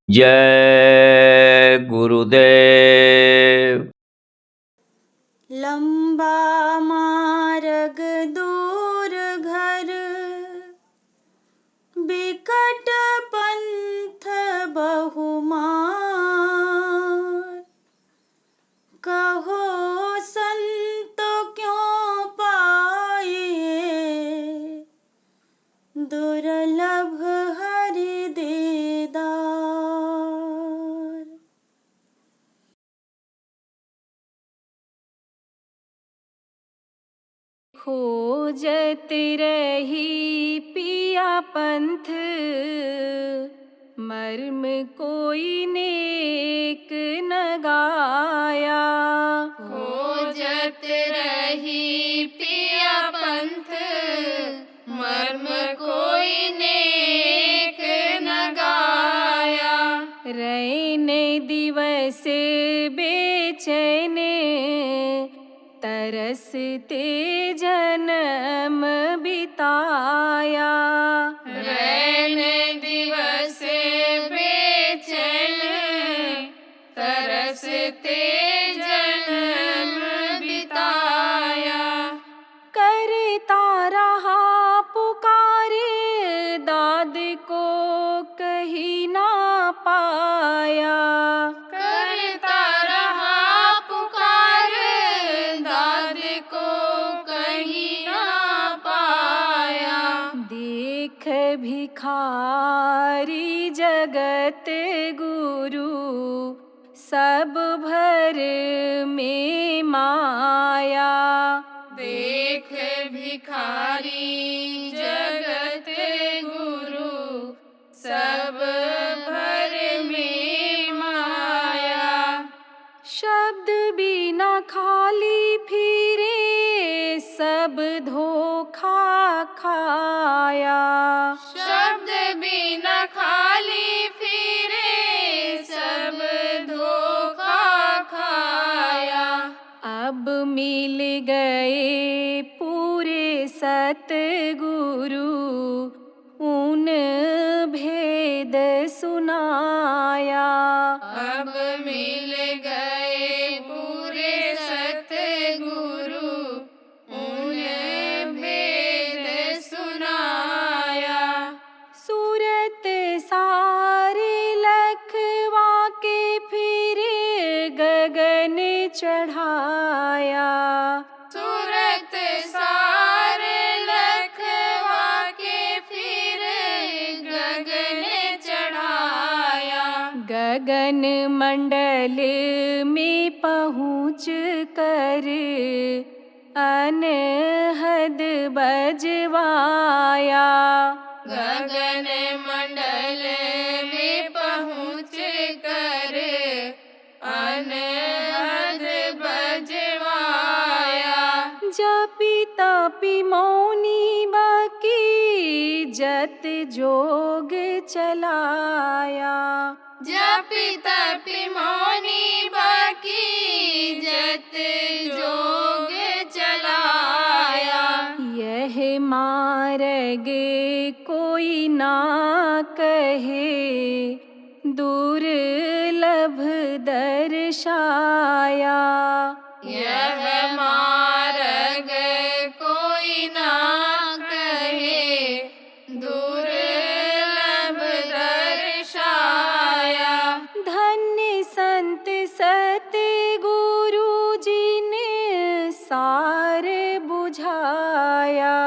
जय गुरुदेव। लंबा मार्ग दूर घर, बिकट पंथ बहुमार। कहो संत क्यों पाइए, दुर्लभ हरि दीदार। खोजत रही पिया पंथ, मर्म कोई नेक न गाया। खोजत रही पिया पंथ, मर्म कोई नेक न गाया। रैन दिवस बेचैन, तरसते जन्म बिताया। रैन दिवस बेचैन, तरसते जन्म बिताया। करता रहा पुकारे, दाद को कहीं ना पाया। करता रहा पुकार, दाद को कहीं ना पाया। देख भिखारी जगत गुरु, सब भर में माया। देख भिखारी जगत गुरु, सब भर में माया। शब्द बिना खाली फिरे, सब धोखा खाया। शब्द बिना खाली फिरे, सब धोखा खाया। अब मिल गए पूरे सतगुरु, उन भेद सुनाया। अब मिल गए पूरे सतगुरु, उन्हें भेद सुनाया। सूरत सारे लखवा के फिर गगन चढ़ाया। सूरत सारे लखवा के फिर गगन चढ़ाया। गगन मंडल में पहुँच कर अनहद बजवाया। गगन मंडल में पहुँच कर अनहद बजवाया। जपी तपी मौनी बाकी, जत जोग चलाया। जपि तपि मौनी बाकी, जत जोग चलाया। यह मार्ग कोई ना कहे, दुर्लभ दर्शाया। यह मार्ग कोई ना कहे, दुर्लभ दर्शाया। धन्य संत सतगुरु जी ने सार बुझाया।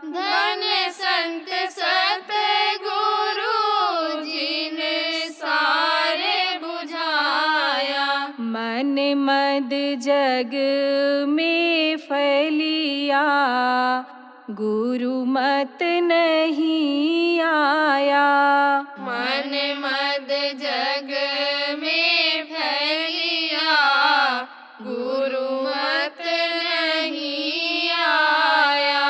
धन्य संत सतगुरु जी ने सारे बुझाया। मन मद जग में फैलिया, गुरु मत नहीं आया। मन मद जग में फैलिया, गुरु मत नहीं आया।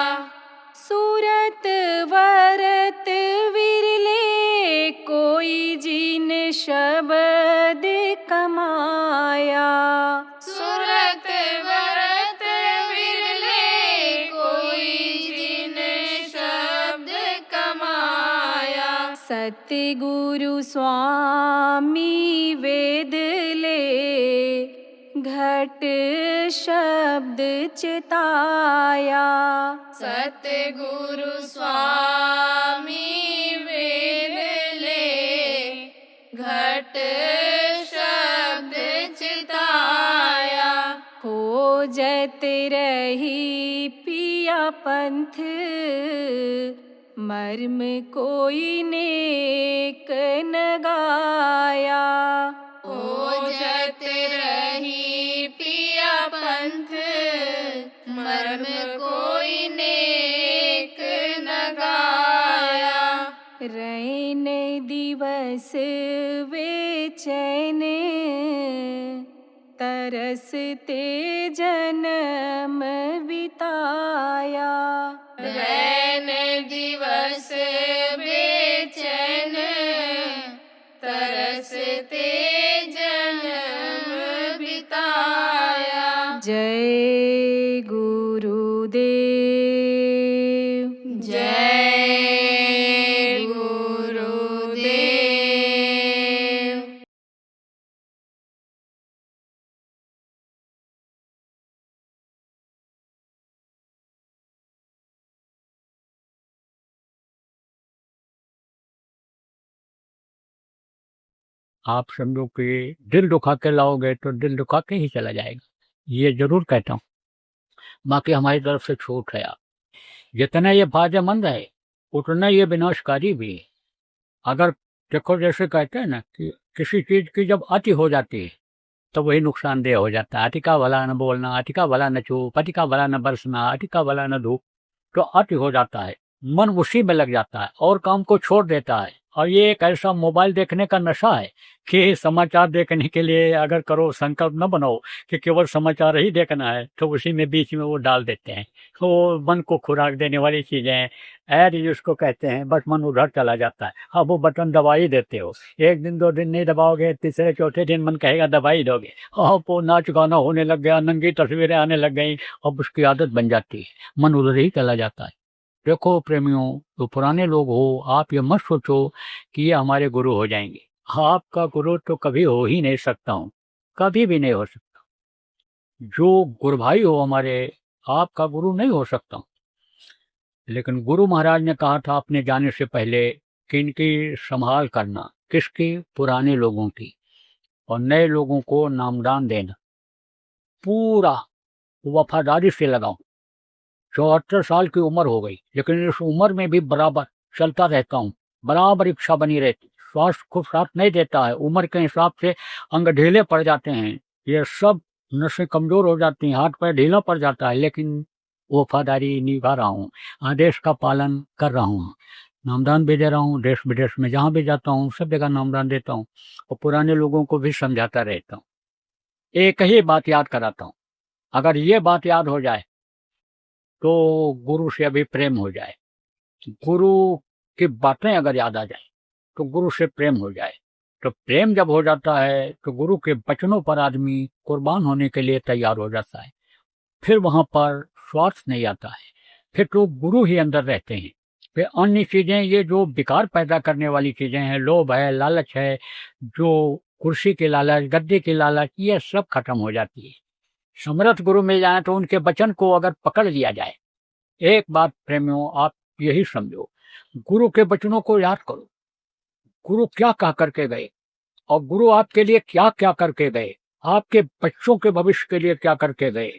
सूरत वरत विरले, कोई जिन शब्द कमाया। सूरत वरत विरले, कोई जिन सतगुरु स्वामी वेद ले घट शब्द चिताया। सतगुरु स्वामी वेद ले घट शब्द चिताया। खोजत रही पिया पंथ मर्म कोई नेक न गाया। खोजत रही पिया पंथ मर्म कोई नेक न गाया। रैन दिवस वे चैन तरसते जन्म बिताया। रैन दिवस बेचैन तरसते जन्म बिताया। जय गुरुदेव। जय गुरुदेव। आप समझो कि दिल दुखा के लाओगे तो दिल दुखा के ही चला जाएगा, ये जरूर कहता हूँ। बाकी हमारी तरफ से छूट है। आप जितना ये फायदेमंद है उतना ये विनाशकारी भी है। अगर देखो, जैसे कहते हैं ना कि किसी चीज की जब अति हो जाती है तो वही नुकसानदेह हो जाता है। अति का भला न बोलना, अति का भला न चूप, अति का भला न बरसना, अति का भला न धूप। तो अति हो जाता है, मन उसी में लग जाता है और काम को छोड़ देता है। और ये एक ऐसा मोबाइल देखने का नशा है कि समाचार देखने के लिए अगर करो संकल्प न बनाओ कि केवल समाचार ही देखना है तो उसी में बीच में वो डाल देते हैं। वो मन को खुराक देने वाली चीजें ऐड जिसको कहते हैं, बस मन उधर चला जाता है। अब वो बटन दबा ही देते हो, एक दिन 2 दिन नहीं दबाओगे, तीसरे चौथे दिन मन कहेगा दबा ही दोगे। अब वो नाच गाना होने लग गया, नंगी तस्वीरें आने लग गई, अब उसकी आदत बन जाती है, मन उधर ही चला जाता है। देखो प्रेमियों, तो पुराने लोग हो, आप ये मत सोचो कि ये हमारे गुरु हो जाएंगे। आपका गुरु तो कभी हो ही नहीं सकता हूँ, कभी भी नहीं हो सकता। जो गुरु भाई हो हमारे, आपका गुरु नहीं हो सकता। लेकिन गुरु महाराज ने कहा था अपने जाने से पहले कि इनकी संभाल करना, किसकी? पुराने लोगों की, और नए लोगों को नामदान देना। पूरा वफादारी से लगाओ। 74 साल की उम्र हो गई, लेकिन इस उम्र में भी बराबर चलता रहता हूँ, बराबर इच्छा बनी रहती। स्वास्थ्य को साथ नहीं देता है, उम्र के हिसाब से अंग ढीले पड़ जाते हैं, ये सब नसें कमजोर हो जाती हैं, हाथ पैर ढीला पड़ जाता है, लेकिन वफादारी निभा रहा हूँ, आदेश का पालन कर रहा हूँ, नामदान भी दे रहा हूँ। देश विदेश में जहाँ भी जाता हूँ सब जगह नामदान देता हूँ और पुराने लोगों को भी समझाता रहता हूँ। एक ही बात याद कराता हूँ, अगर ये बात याद हो जाए तो गुरु से अभी प्रेम हो जाए। गुरु की बातें अगर याद आ जाए तो गुरु से प्रेम हो जाए। तो प्रेम जब हो जाता है तो गुरु के वचनों पर आदमी कुर्बान होने के लिए तैयार हो जाता है। फिर वहां पर स्वार्थ नहीं आता है, फिर तो गुरु ही अंदर रहते हैं। फिर अन्य चीजें, ये जो विकार पैदा करने वाली चीजें हैं, लोभ है, लालच है, जो कुर्सी की लालच, गद्दे की लालच, ये सब खत्म हो जाती है। समर्थ गुरु मिल जाए तो उनके वचन को अगर पकड़ लिया जाए। एक बात प्रेमियों, आप यही समझो, गुरु के वचनों को याद करो। गुरु क्या कह करके गए और गुरु आपके लिए क्या क्या करके गए, आपके बच्चों के भविष्य के लिए क्या करके गए।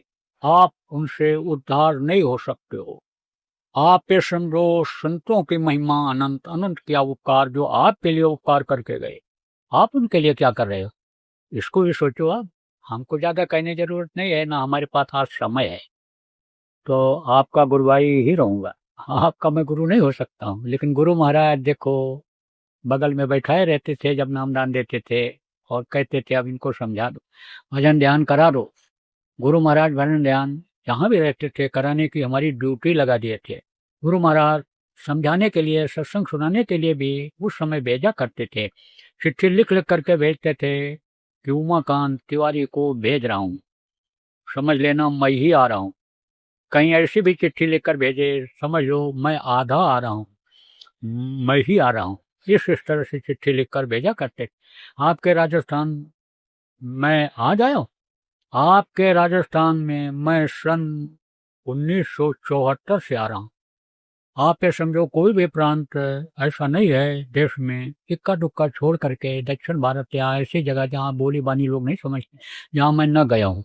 आप उनसे उद्धार नहीं हो सकते हो। आप ये समझो, संतों की महिमा अनंत, अनंत क्या उपकार जो आपके लिए उपकार करके गए, आप उनके लिए क्या कर रहे हो, इसको भी सोचो। आप, हमको ज्यादा कहने की जरूरत नहीं है, ना हमारे पास आज समय है। तो आपका गुरुभाई ही रहूंगा, आपका मैं गुरु नहीं हो सकता हूँ। लेकिन गुरु महाराज देखो बगल में बैठाए रहते थे जब नामदान देते थे और कहते थे अब इनको समझा दो, भजन ध्यान करा दो। गुरु महाराज भजन ध्यान जहाँ भी रहते थे कराने की हमारी ड्यूटी लगा दिए थे। गुरु महाराज समझाने के लिए, सत्संग सुनाने के लिए भी उस समय भेजा करते थे। चिट्ठी लिख लिख करके भेजते थे कि उमाकांत तिवारी को भेज रहा हूँ, समझ लेना मैं ही आ रहा हूँ। कहीं ऐसी भी चिट्ठी लिखकर भेजे, समझ लो मैं आधा आ रहा हूँ, मैं ही आ रहा हूँ। इस तरह से चिट्ठी लिखकर भेजा करते थे। आपके राजस्थान मैं आज आया हूँ, आपके राजस्थान में मैं सन 1974 से आ रहा हूँ। आप ये समझो कोई भी प्रांत ऐसा नहीं है देश में इक्का दुक्का छोड़ करके दक्षिण भारत या ऐसी जगह जहाँ बोली बानी लोग नहीं समझते, जहाँ मैं न गया हूँ।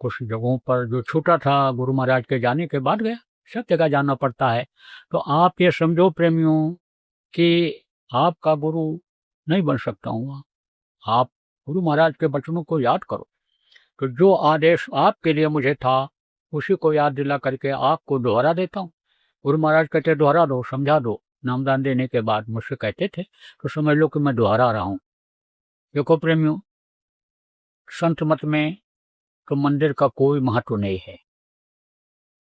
कुछ जगहों पर जो छूटा था गुरु महाराज के जाने के बाद गया, सब जगह जाना पड़ता है। तो आप ये समझो प्रेमियों कि आपका गुरु नहीं बन सकता हूँ। आप गुरु महाराज के वचनों को याद करो। तो जो आदेश आपके लिए मुझे था उसी को याद दिला करके आपको दोहरा देता हूँ। गुरु महाराज कहते दोहरा दो, समझा दो। नामदान देने के बाद मुझसे कहते थे तो समझ लो कि मैं दोहरा रहा हूँ। देखो प्रेमियों, संत मत में तो मंदिर का कोई महत्व नहीं है।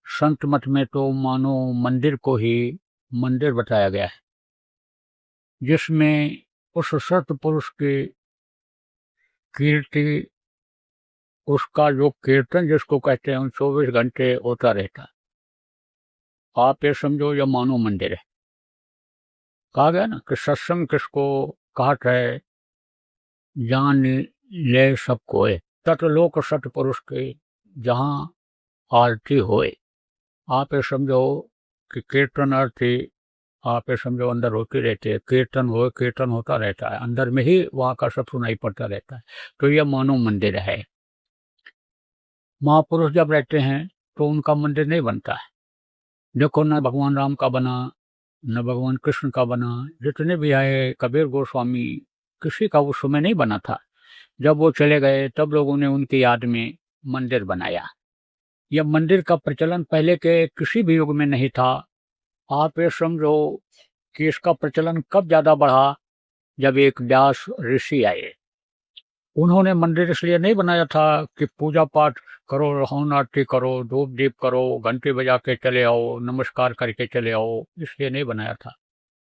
संत मत में तो मानो मंदिर को ही मंदिर बताया गया है, जिसमें उस सत पुरुष की कीर्ति, उसका जो कीर्तन जिसको कहते हैं 24 घंटे होता रहता है। आप ये समझो ये मानो मंदिर है। कहा गया ना कि सत्संग किसको कहत है, जान ले सब कोय, तत्लोक सतपुरुष के जहाँ आरती होए। आप ये समझो कि कीर्तन आरती आप ये समझो अंदर होती रहती है, कीर्तन हो कीर्तन होता रहता है, अंदर में ही वहाँ का सब सुनाई पड़ता रहता है। तो यह मानो मंदिर है। महापुरुष जब रहते हैं तो उनका मंदिर नहीं बनता है। देखो न भगवान राम का बना, न भगवान कृष्ण का बना, जितने भी आए, कबीर गोस्वामी, किसी का उस समय नहीं बना था। जब वो चले गए तब लोगों ने उनकी याद में मंदिर बनाया। यह मंदिर का प्रचलन पहले के किसी भी युग में नहीं था। आप ये समझो कि इसका प्रचलन कब ज्यादा बढ़ा, जब एक व्यास ऋषि आए। उन्होंने मंदिर इसलिए नहीं बनाया था कि पूजा पाठ करो, हवन आरती करो, धूप दीप करो, घंटी बजा के चले आओ, नमस्कार करके चले आओ, इसलिए नहीं बनाया था।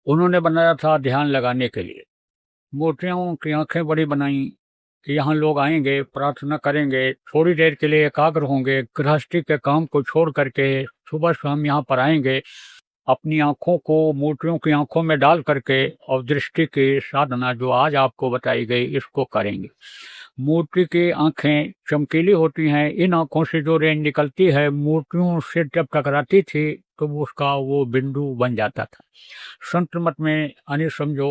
उन्होंने बनाया था ध्यान लगाने के लिए। मूर्तियों की आंखें बड़ी बनाई कि यहाँ लोग आएंगे, प्रार्थना करेंगे, थोड़ी देर के लिए एकाग्र होंगे, गृहस्थी के काम को छोड़ करके सुबह शाम यहाँ पर आएंगे, अपनी आंखों को मूर्तियों की आंखों में डाल करके और दृष्टि की साधना जो आज आपको बताई गई इसको करेंगे। मूर्ति की आंखें चमकीली होती हैं, इन आंखों से जो रेंज निकलती है मूर्तियों से जब टकराती थी तो उसका वो बिंदु बन जाता था। संत मत में यानी समझो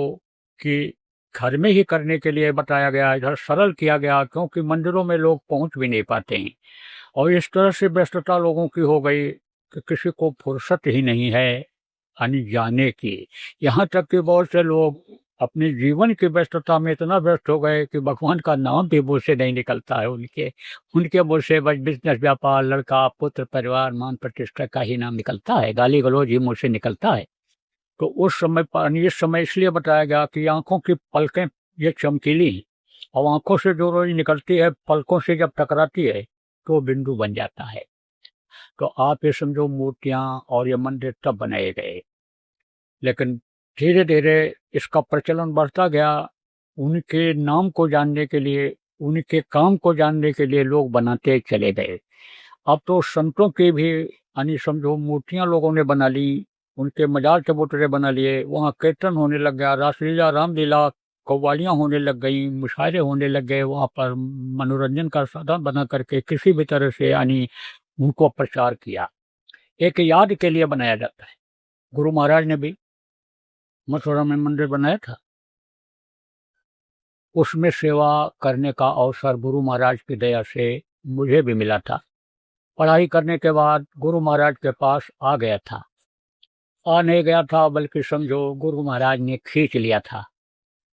कि घर में ही करने के लिए बताया गया, इधर सरल किया गया, क्योंकि मंदिरों में लोग पहुंच भी नहीं पाते हैं और इस तरह से व्यस्तता लोगों की हो गई कि किसी को फुर्सत ही नहीं है यानी जाने की। यहाँ तक कि बहुत से लोग अपने जीवन की व्यस्तता में इतना व्यस्त हो गए कि भगवान का नाम भी मुंह से नहीं निकलता है। उनके मुंह से बस बिजनेस, व्यापार, लड़का, पुत्र, परिवार, मान प्रतिष्ठा का ही नाम निकलता है, गाली गलौज ही मुंह से निकलता है। तो उस समय पर इस समय इसलिए बताया गया कि आंखों की पलकें ये चमकीली और आंखों से जो रोज निकलती है पलकों से जब टकराती है तो बिंदु बन जाता है। तो आप ये समझो मूर्तियां और ये मंदिर तब बनाए गए, लेकिन धीरे धीरे इसका प्रचलन बढ़ता गया। उनके नाम को जानने के लिए, उनके काम को जानने के लिए लोग बनाते चले गए। अब तो संतों की भी यानी समझो मूर्तियां लोगों ने बना ली, उनके मजार चबूतरे बना लिए, वहाँ कीर्तन होने लग गया, रासलीला, रामलीला, कव्वालियाँ होने लग गई, मुशायरे होने लग गए। वहाँ पर मनोरंजन का साधन बना करके किसी भी तरह से यानी उनको प्रचार किया। एक याद के लिए बनाया जाता है। गुरु महाराज ने भी मथुरा में मंदिर बनाया था, उसमें सेवा करने का अवसर गुरु महाराज की दया से मुझे भी मिला था। पढ़ाई करने के बाद गुरु महाराज के पास आ गया था, आ नहीं गया था बल्कि समझो गुरु महाराज ने खींच लिया था।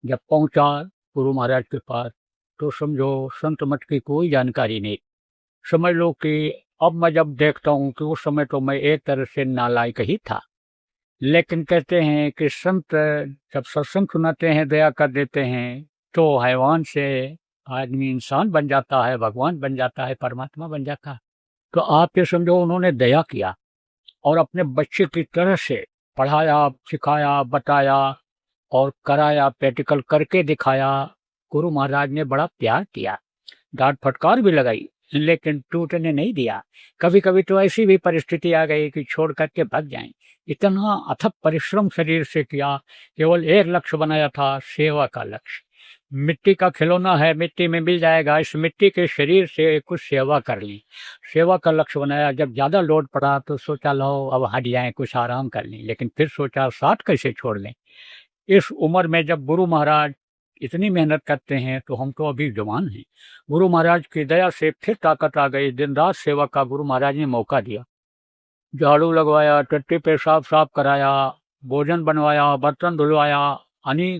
जब पहुंचा गुरु महाराज के पास तो समझो संत मत की कोई जानकारी नहीं। समझ लो कि अब मैं जब देखता हूँ कि उस समय तो मैं एक तरह से नालायक ही था, लेकिन कहते हैं कि संत जब सत्संग सुनाते हैं, दया कर देते हैं, तो हैवान से आदमी इंसान बन जाता है, भगवान बन जाता है, परमात्मा बन जाता है। तो आप ये समझो उन्होंने दया किया और अपने बच्चे की तरह से पढ़ाया, सिखाया, बताया और कराया, प्रैक्टिकल करके दिखाया। गुरु महाराज ने बड़ा प्यार किया, डांट फटकार भी लगाई, लेकिन टूटने नहीं दिया। कभी कभी तो ऐसी भी परिस्थिति आ गई कि छोड़ करके भाग जाएं। इतना अथक परिश्रम शरीर से किया, केवल एक लक्ष्य बनाया था, सेवा का लक्ष्य। मिट्टी का खिलौना है, मिट्टी में मिल जाएगा, इस मिट्टी के शरीर से कुछ सेवा कर ली, सेवा का लक्ष्य बनाया। जब ज़्यादा लोड पड़ा तो सोचा लो अब हट जाएं, कुछ आराम कर लें, लेकिन फिर सोचा साथ कैसे छोड़ लें। इस उम्र में जब गुरु महाराज इतनी मेहनत करते हैं तो हम तो अभी जवान हैं। गुरु महाराज की दया से फिर ताकत आ गई। दिन रात सेवा का गुरु महाराज ने मौका दिया। झाड़ू लगवाया, टट्टी पेशाब साफ कराया, भोजन बनवाया, बर्तन धुलवाया, यानी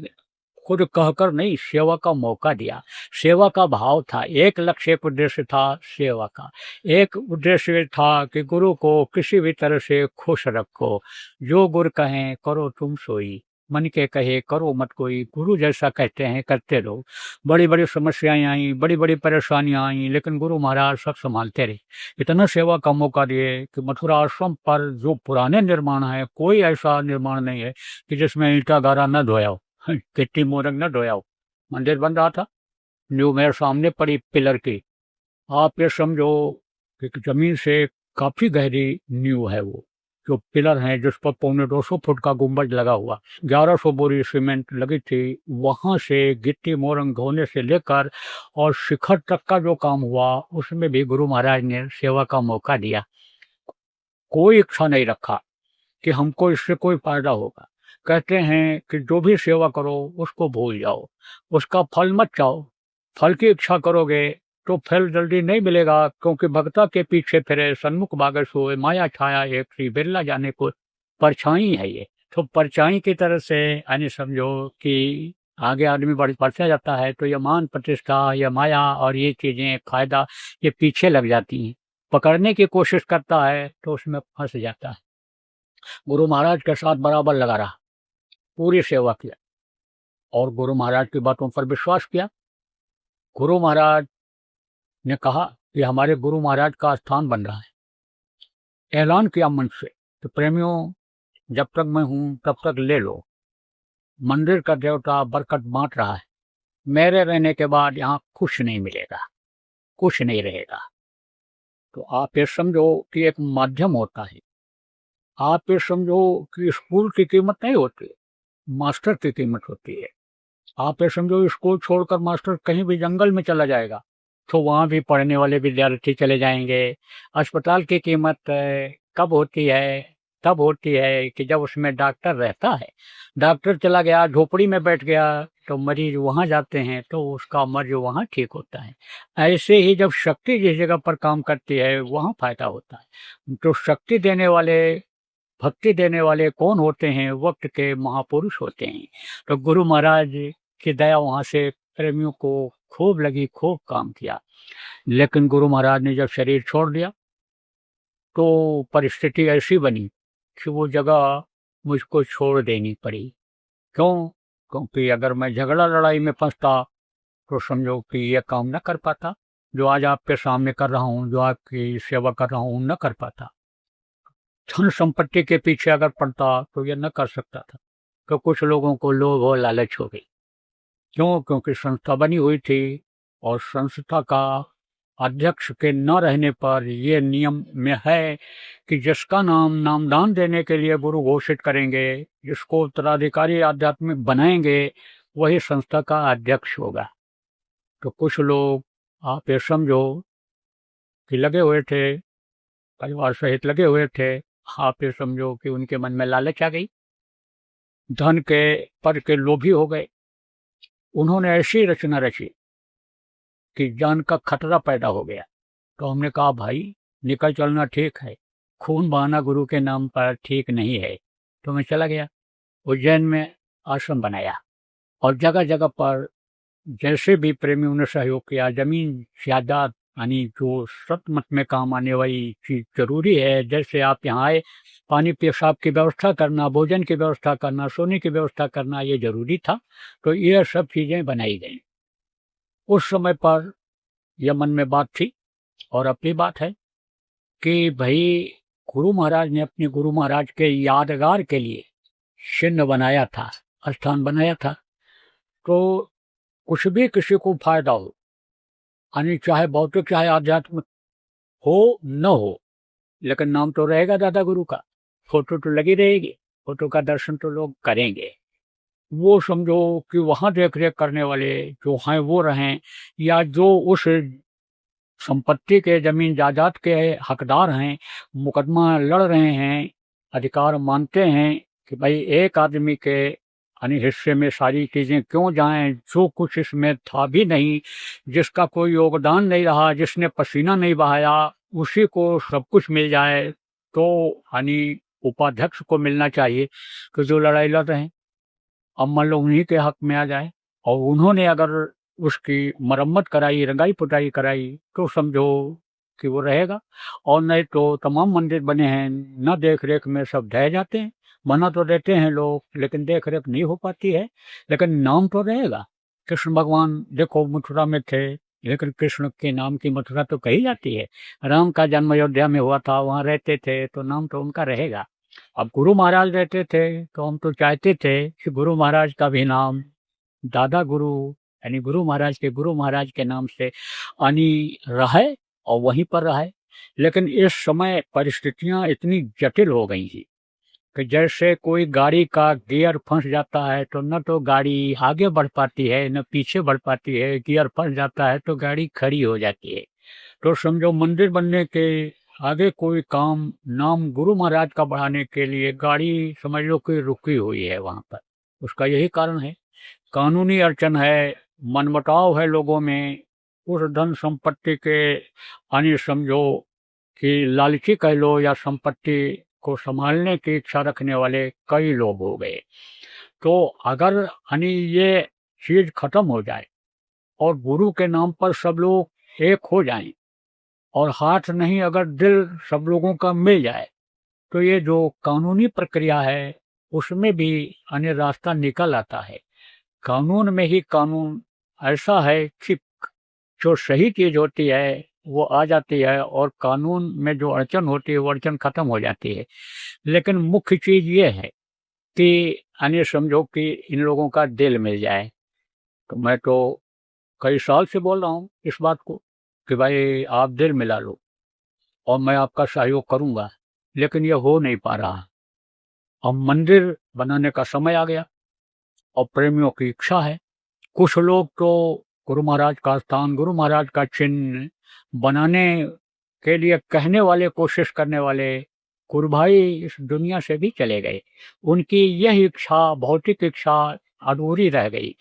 खुद कहकर नहीं, सेवा का मौका दिया। सेवा का भाव था, एक लक्ष्य, एक उद्देश्य था सेवा का। एक उद्देश्य था कि गुरु को किसी भी तरह से खुश रखो। जो गुरु कहें करो तुम सोई, मन के कहे करो मत कोई। गुरु जैसा कहते हैं करते रहो। बड़ी बड़ी समस्याएं आई, बड़ी बड़ी परेशानियां आई, लेकिन गुरु महाराज सब संभालते रहे। इतना सेवा का मौका दिए कि मथुरा आश्रम पर जो पुराने निर्माण है, कोई ऐसा निर्माण नहीं है कि जिसमें ईंटा गारा न धोया हो, गिट्टी मोरंग न धोया हो। मंदिर बन रहा था, न्यू मेरे सामने पड़ी पिलर की। आप ये समझो कि जमीन से काफी गहरी न्यू है वो, जो पिलर हैं जिस पर 250 फुट का गुंबज लगा हुआ। 1100 बोरी सीमेंट लगी थी। वहां से गिट्टी मोरंग धोने से लेकर और शिखर तक का जो काम हुआ, उसमें भी गुरु महाराज ने सेवा का मौका दिया। कोई इच्छा नहीं रखा कि हमको इससे कोई फायदा होगा। कहते हैं कि जो भी सेवा करो उसको भूल जाओ, उसका फल मत चाहो। फल की इच्छा करोगे तो फल जल्दी नहीं मिलेगा, क्योंकि भक्ता के पीछे फिरे सन्मुख भागे सोए, माया छाया एक श्री बिरला जाने को। परछाई है ये, तो परछाई की तरह से यानी समझो कि आगे आदमी बढ़ता जाता है तो ये मान प्रतिष्ठा, ये माया और ये चीजें फायदा, ये पीछे लग जाती हैं। पकड़ने की कोशिश करता है तो उसमें फंस जाता है। गुरु महाराज के साथ बराबर लगा रहा, पूरी सेवा किया और गुरु महाराज की बातों पर विश्वास किया। गुरु महाराज ने कहा कि हमारे गुरु महाराज का स्थान बन रहा है। ऐलान किया मंच से तो प्रेमियों, जब तक मैं हूं तब तक ले लो। मंदिर का देवता बरकत बांट रहा है। मेरे रहने के बाद यहाँ कुछ नहीं मिलेगा, कुछ नहीं रहेगा। तो आप ये समझो कि एक माध्यम होता है। आप ये समझो कि स्कूल की कीमत नहीं होती, मास्टर की कीमत होती है। आप ये समझो स्कूल छोड़कर मास्टर कहीं भी जंगल में चला जाएगा तो वहां भी पढ़ने वाले विद्यार्थी चले जाएंगे। अस्पताल की कीमत कब होती है? तब होती है कि जब उसमें डॉक्टर रहता है। डॉक्टर चला गया, झोपड़ी में बैठ गया, तो मरीज वहां जाते हैं तो उसका मर्ज वहां ठीक होता है। ऐसे ही जब शक्ति जिस जगह पर काम करती है वहां फायदा होता है। तो शक्ति देने वाले, भक्ति देने वाले कौन होते हैं? वक्त के महापुरुष होते हैं। तो गुरु महाराज की दया वहां से प्रेमियों को खूब लगी, खूब काम किया। लेकिन गुरु महाराज ने जब शरीर छोड़ दिया तो परिस्थिति ऐसी बनी कि वो जगह मुझको छोड़ देनी पड़ी। क्यों? क्योंकि अगर मैं झगड़ा लड़ाई में फंसता तो समझो कि ये काम न कर पाता, जो आज आपके सामने कर रहा हूँ, जो आपकी सेवा कर रहा हूँ, न कर पाता। धन संपत्ति के पीछे अगर पड़ता तो ये न कर सकता था। तो कुछ लोगों को लोभ और लालच हो गई। क्यों? क्योंकि संस्था बनी हुई थी और संस्था का अध्यक्ष के न रहने पर यह नियम में है कि जिसका नाम नामदान देने के लिए गुरु घोषित करेंगे, जिसको उत्तराधिकारी आध्यात्मिक बनाएंगे, वही संस्था का अध्यक्ष होगा। तो कुछ लोग आप ये समझो कि लगे हुए थे, परिवार सहित लगे हुए थे। आप ये समझो कि उनके मन में लालच आ गई, धन के पद के लोभी हो गए। उन्होंने ऐसी रचना रची कि जान का खतरा पैदा हो गया। तो हमने कहा भाई निकल चलना ठीक है, खून बहाना गुरु के नाम पर ठीक नहीं है। तो मैं चला गया, उज्जैन में आश्रम बनाया और जगह जगह पर जैसे भी प्रेमियों ने सहयोग किया, जमीन जायदाद यानी जो सतमत में काम आने वाली चीज जरूरी है, जैसे आप यहाँ आए, पानी पेशाब की व्यवस्था करना, भोजन की व्यवस्था करना, सोने की व्यवस्था करना, ये जरूरी था। तो ये सब चीजें बनाई गई। उस समय पर यह मन में बात थी और अपनी बात है कि भाई गुरु महाराज ने अपने गुरु महाराज के यादगार के लिए चिन्ह बनाया था, स्थान बनाया था। तो कुछ भी किसी को फायदा हो, यानी चाहे भौतिक चाहे आध्यात्मिक हो न हो, लेकिन नाम तो रहेगा दादा गुरु का, फोटो तो लगी रहेगी, फोटो का दर्शन तो लोग करेंगे। वो समझो कि वहाँ देख रेख करने वाले जो हैं वो रहें, या जो उस संपत्ति के जमीन जायदाद के हकदार हैं, मुकदमा लड़ रहे हैं, अधिकार मानते हैं कि भाई एक आदमी के यानी हिस्से में सारी चीज़ें क्यों जाएं, जो कुछ इसमें था भी नहीं, जिसका कोई योगदान नहीं रहा, जिसने पसीना नहीं बहाया, उसी को सब कुछ मिल जाए, तो यानी उपाध्यक्ष को मिलना चाहिए कि जो लड़ाई लड़ रहे हैं, अब मान लो उन्हीं के हक में आ जाए और उन्होंने अगर उसकी मरम्मत कराई, रंगाई पुताई कराई, तो समझो कि वो रहेगा। और नहीं तो तमाम मंदिर बने हैं, न देख रेख में सब ढह जाते हैं, बना तो देते हैं लोग, लेकिन देख रेख नहीं हो पाती है, लेकिन नाम तो रहेगा। कृष्ण भगवान देखो मथुरा में थे, लेकिन कृष्ण के नाम की मथुरा तो कही जाती है। राम का जन्म अयोध्या में हुआ था, वहाँ रहते थे, तो नाम तो उनका रहेगा। अब गुरु महाराज रहते थे, तो हम तो चाहते थे कि गुरु महाराज का भी नाम दादा गुरु यानी गुरु महाराज के नाम से यानी रहे और वहीं पर रहे। लेकिन इस समय परिस्थितियां इतनी जटिल हो गई थी कि जैसे कोई गाड़ी का गियर फंस जाता है तो न तो गाड़ी आगे बढ़ पाती है, न पीछे बढ़ पाती है, गियर फंस जाता है तो गाड़ी खड़ी हो जाती है। तो समझो मंदिर बनने के आगे कोई काम नाम गुरु महाराज का बढ़ाने के लिए गाड़ी समझ लो कि रुकी हुई है वहां पर। उसका यही कारण है, कानूनी अड़चन है, मनमुटाव है लोगों में, उस धन संपत्ति के यानी समझो कि लालची कह लो या संपत्ति को संभालने की इच्छा रखने वाले कई लोग हो गए। तो अगर यानी ये चीज खत्म हो जाए और गुरु के नाम पर सब लोग एक हो जाएं और हाथ नहीं अगर दिल सब लोगों का मिल जाए, तो ये जो कानूनी प्रक्रिया है उसमें भी यानी रास्ता निकल आता है। कानून में ही कानून ऐसा है कि जो सही चीज होती है वो आ जाती है और कानून में जो अड़चन होती है वो अड़चन खत्म हो जाती है। लेकिन मुख्य चीज ये है कि यानी समझो कि इन लोगों का दिल मिल जाए। तो मैं तो कई साल से बोल रहा हूँ इस बात को कि भाई आप दिल मिला लो और मैं आपका सहयोग करूंगा, लेकिन ये हो नहीं पा रहा। अब मंदिर बनाने का समय आ गया और प्रेमियों की इच्छा है। कुछ लोग तो गुरु महाराज का स्थान, गुरु महाराज का चिन्ह बनाने के लिए कहने वाले, कोशिश करने वाले गुरु भाई इस दुनिया से भी चले गए। उनकी यह इच्छा, भौतिक इच्छा अधूरी रह गई।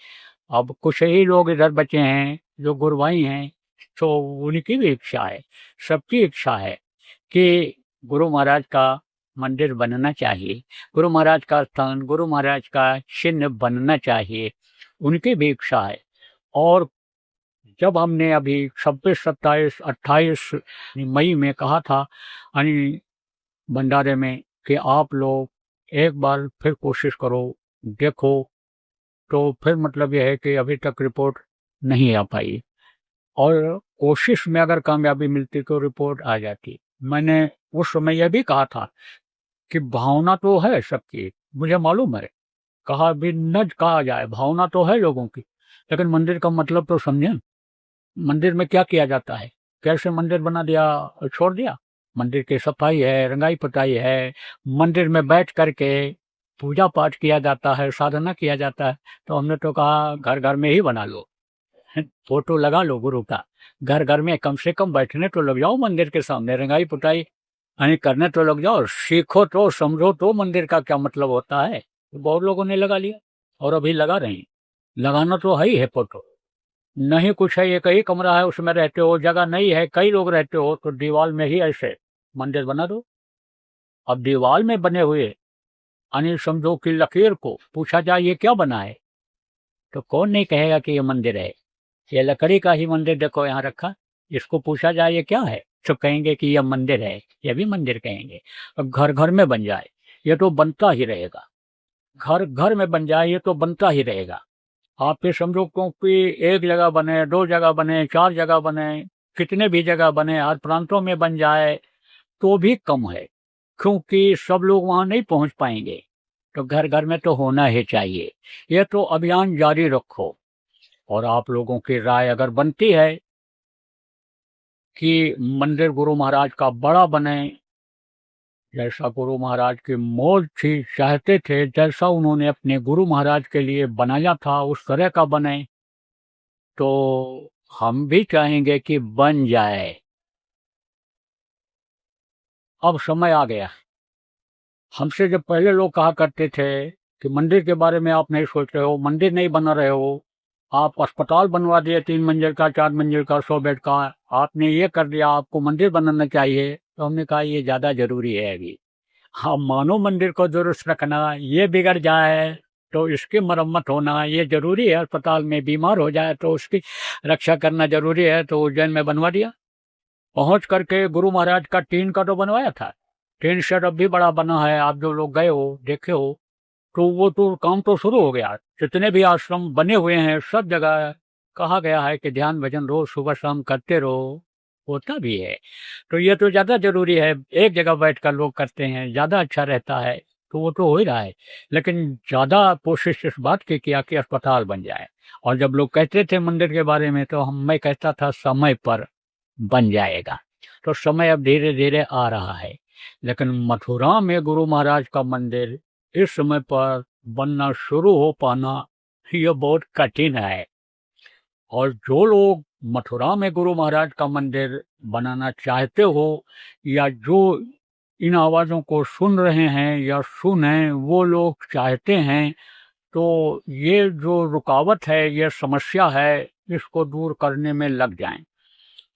अब कुछ ही लोग इधर बचे हैं जो गुरु भाई हैं, तो उनकी भी इच्छा है, सबकी इच्छा है कि गुरु महाराज का मंदिर बनना चाहिए, गुरु महाराज का स्थान, गुरु महाराज का चिन्ह बनना चाहिए, उनकी भी इच्छा है। और जब हमने अभी 26, 27, 28 मई में कहा था यानी भंडारे में कि आप लोग एक बार फिर कोशिश करो, देखो, तो फिर मतलब यह है कि अभी तक रिपोर्ट नहीं आ पाई और कोशिश में अगर कामयाबी मिलती तो रिपोर्ट आ जाती। मैंने उस समय यह भी कहा था कि भावना तो है सबकी, मुझे मालूम है, कहा भी न कहा जाए, भावना तो है लोगों की, लेकिन मंदिर का मतलब तो समझे। मंदिर में क्या किया जाता है, कैसे मंदिर बना दिया और छोड़ दिया। मंदिर की सफाई है, रंगाई पुताई है, मंदिर में बैठ करके पूजा पाठ किया जाता है, साधना किया जाता है। तो हमने तो कहा घर घर में ही बना लो, फोटो लगा लो गुरु का, घर घर में कम से कम बैठने तो लग जाओ, मंदिर के सामने रंगाई पुताई यानी करने तो लग जाओ, सीखो तो, समझो तो मंदिर का क्या मतलब होता है। तो बहुत लोगों ने लगा लिया और अभी लगा रहे हैं। लगाना तो है ही है फोटो, नहीं कुछ है, एक ही कमरा है उसमें रहते हो, जगह नहीं है, कई लोग रहते हो, तो दीवार में ही ऐसे मंदिर बना दो। अब दीवार में बने हुए यानी समझो कि लकीर को पूछा जाए ये क्या बना है, तो कौन नहीं कहेगा कि ये मंदिर है। ये लकड़ी का ही मंदिर देखो यहाँ रखा, इसको पूछा जाए ये क्या है, तो कहेंगे कि यह मंदिर है, ये भी मंदिर कहेंगे। अब घर घर में बन जाए ये तो बनता ही रहेगा, घर घर में बन जाए ये तो बनता ही रहेगा। आप ये समझो क्योंकि एक जगह बने, दो जगह बने, चार जगह बने, कितने भी जगह बने, हर प्रांतों में बन जाए तो भी कम है, क्योंकि सब लोग वहां नहीं पहुंच पाएंगे। तो घर घर में तो होना ही चाहिए। ये तो अभियान जारी रखो और आप लोगों की राय अगर बनती है कि मंदिर गुरु महाराज का बड़ा बने, जैसा गुरु महाराज की मौज थी, चाहते थे जैसा उन्होंने अपने गुरु महाराज के लिए बनाया था उस तरह का बने, तो हम भी चाहेंगे कि बन जाए। अब समय आ गया। हमसे जब पहले लोग कहा करते थे कि मंदिर के बारे में आप नहीं सोच रहे हो, मंदिर नहीं बना रहे हो, आप अस्पताल बनवा दिए 3 मंजिल का, 4 मंजिल का, 100 बेड का, आपने ये कर दिया, आपको मंदिर बनाना चाहिए। तो हमने कहा ये ज़्यादा जरूरी है अभी। हाँ, मानो मंदिर को दुरुस्त रखना, ये बिगड़ जाए तो इसकी मरम्मत होना ये जरूरी है, अस्पताल में बीमार हो जाए तो उसकी रक्षा करना जरूरी है। तो उज्जैन में बनवा दिया। पहुंच करके गुरु महाराज का टीन का तो बनवाया था, टीन शेड अब भी बड़ा बना है, आप जो लोग गए हो देखे हो, तो वो तो काम तो शुरू हो गया। जितने भी आश्रम बने हुए हैं सब जगह कहा गया है कि ध्यान भजन रोज सुबह शाम करते रहो, होता भी है। तो ये तो ज़्यादा जरूरी है, एक जगह बैठकर लोग करते हैं ज़्यादा अच्छा रहता है, तो वो तो हो ही रहा है। लेकिन ज़्यादा कोशिश इस बात की किया कि अस्पताल बन जाए। और जब लोग कहते थे मंदिर के बारे में तो मैं कहता था समय पर बन जाएगा। तो समय अब धीरे धीरे आ रहा है। लेकिन मथुरा में गुरु महाराज का मंदिर इस समय पर बनना शुरू हो पाना यह बहुत कठिन है। और जो लोग मथुरा में गुरु महाराज का मंदिर बनाना चाहते हो, या जो इन आवाज़ों को सुन रहे हैं या सुने, वो लोग चाहते हैं तो ये जो रुकावट है, ये समस्या है, इसको दूर करने में लग जाएं।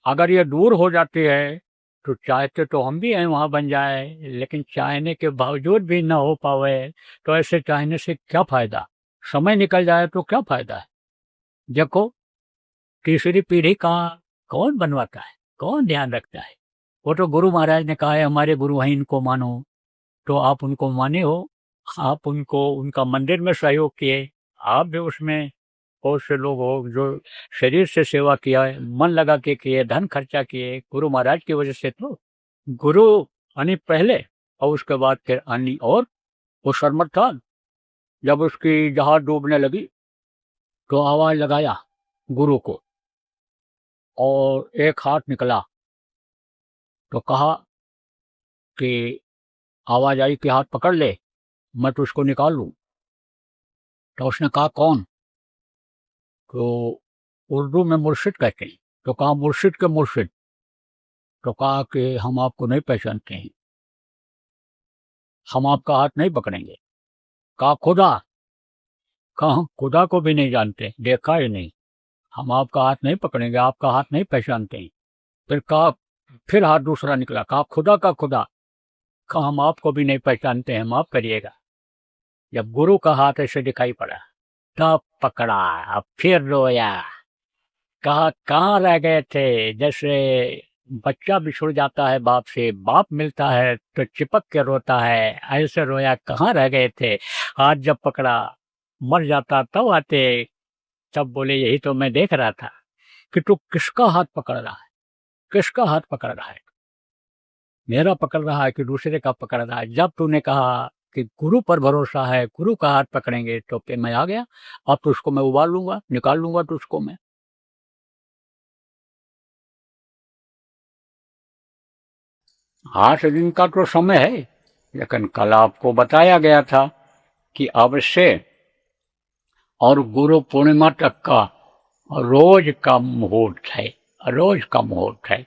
अगर ये दूर हो जाती है तो चाहते तो हम भी हैं वहाँ बन जाए, लेकिन चाहने के बावजूद भी ना हो पावे तो ऐसे चाहने से क्या फ़ायदा। समय निकल जाए तो क्या फ़ायदा है। देखो, तीसरी पीढ़ी का कौन बनवाता है, कौन ध्यान रखता है। वो तो गुरु महाराज ने कहा है हमारे गुरु हैं, इनको मानो। तो आप उनको माने हो, आप उनको उनका मंदिर में सहयोग किए, आप भी उसमें बहुत से लोग हो जो शरीर से सेवा किया है, मन लगा के किए, धन खर्चा किए, गुरु महाराज की वजह से। तो गुरु यानी पहले, और उसके बाद फिर अन्य। और वो शर्मट था, जब उसकी जहाज डूबने लगी तो आवाज लगाया गुरु को, और एक हाथ निकला तो कहा कि आवाज आई कि हाथ पकड़ ले, मैं तो उसको निकाल लूं। तो उसने कहा कौन? तो उर्दू में मुर्शिद कहते हैं। तो कहा मुर्शिद के मुर्शिद। तो कहा कि हम आपको नहीं पहचानते हैं, हम आपका हाथ नहीं पकड़ेंगे। कहा खुदा? कहा खुदा को भी नहीं जानते, देखा ही नहीं, हम आपका हाथ नहीं पकड़ेंगे, आपका हाथ नहीं पहचानते हैं। फिर कहा, फिर हाथ दूसरा निकला, कहा खुदा का खुदा? कहा हम आपको भी नहीं पहचानते हैं, माफ करिएगा। जब गुरु का हाथ ऐसे दिखाई पड़ा तब पकड़ा, अब फिर रोया। कहा कहाँ रह गए थे। जैसे बच्चा बिछुड़ जाता है बाप से, बाप मिलता है तो चिपक के रोता है, ऐसे रोया। कहाँ रह गए थे, हाथ जब पकड़ा, मर जाता तब आते। तब बोले यही तो मैं देख रहा था कि तू किसका हाथ पकड़ रहा है, किसका हाथ पकड़ रहा है, मेरा पकड़ रहा है कि दूसरे का पकड़ रहा है। जब तूने कहा कि गुरु पर भरोसा है, गुरु का हाथ पकड़ेंगे, तो फिर मैं आ गया। अब तो उसको मैं उबाल लूंगा, निकाल लूंगा तो उसको मैं। 8 दिन का तो समय है, लेकिन कल आपको बताया गया था कि अवश्य और गुरु पूर्णिमा तक का रोज का मुहूर्त है, रोज का मुहूर्त है।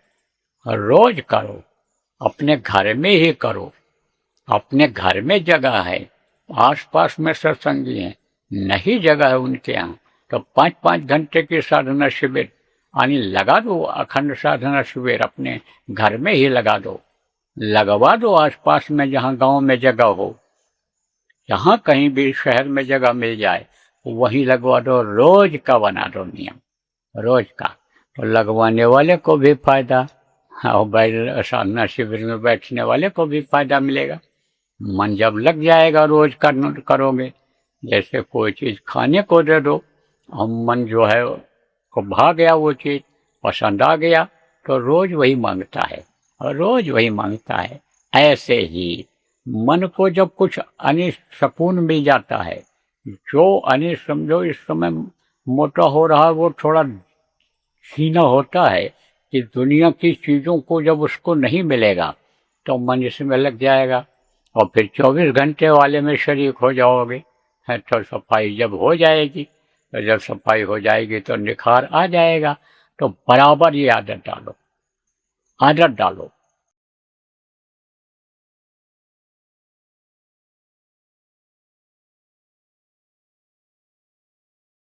रोज करो, अपने घर में ही करो, अपने घर में जगह है, आसपास में सत्संगी हैं, नहीं जगह है उनके यहाँ, तो 5-5 घंटे की साधना शिविर यानी लगा दो। अखंड साधना शिविर अपने घर में ही लगा दो, लगवा दो आसपास में, जहाँ गांव में जगह हो, जहाँ कहीं भी शहर में जगह मिल जाए वहीं लगवा दो। रोज का बना दो नियम, रोज का। तो लगवाने वाले को भी फायदा, और साधना शिविर में बैठने वाले को भी फायदा मिलेगा। मन जब लग जाएगा, रोज करोगे। जैसे कोई चीज खाने को दे दो और मन जो है को भा गया, वो चीज पसंद आ गया, तो रोज वही मांगता है और रोज वही मांगता है। ऐसे ही मन को जब कुछ सुकून मिल जाता है, जो समझो इस समय मोटा हो रहा है वो थोड़ा छीना होता है, कि दुनिया की चीज़ों को जब उसको नहीं मिलेगा तो मन इसमें लग जाएगा और फिर 24 घंटे वाले में शरीक हो जाओगे। है तो सफाई जब हो जाएगी, तो जब सफाई हो जाएगी तो निखार आ जाएगा। तो बराबर ये आदत डालो, आदत डालो।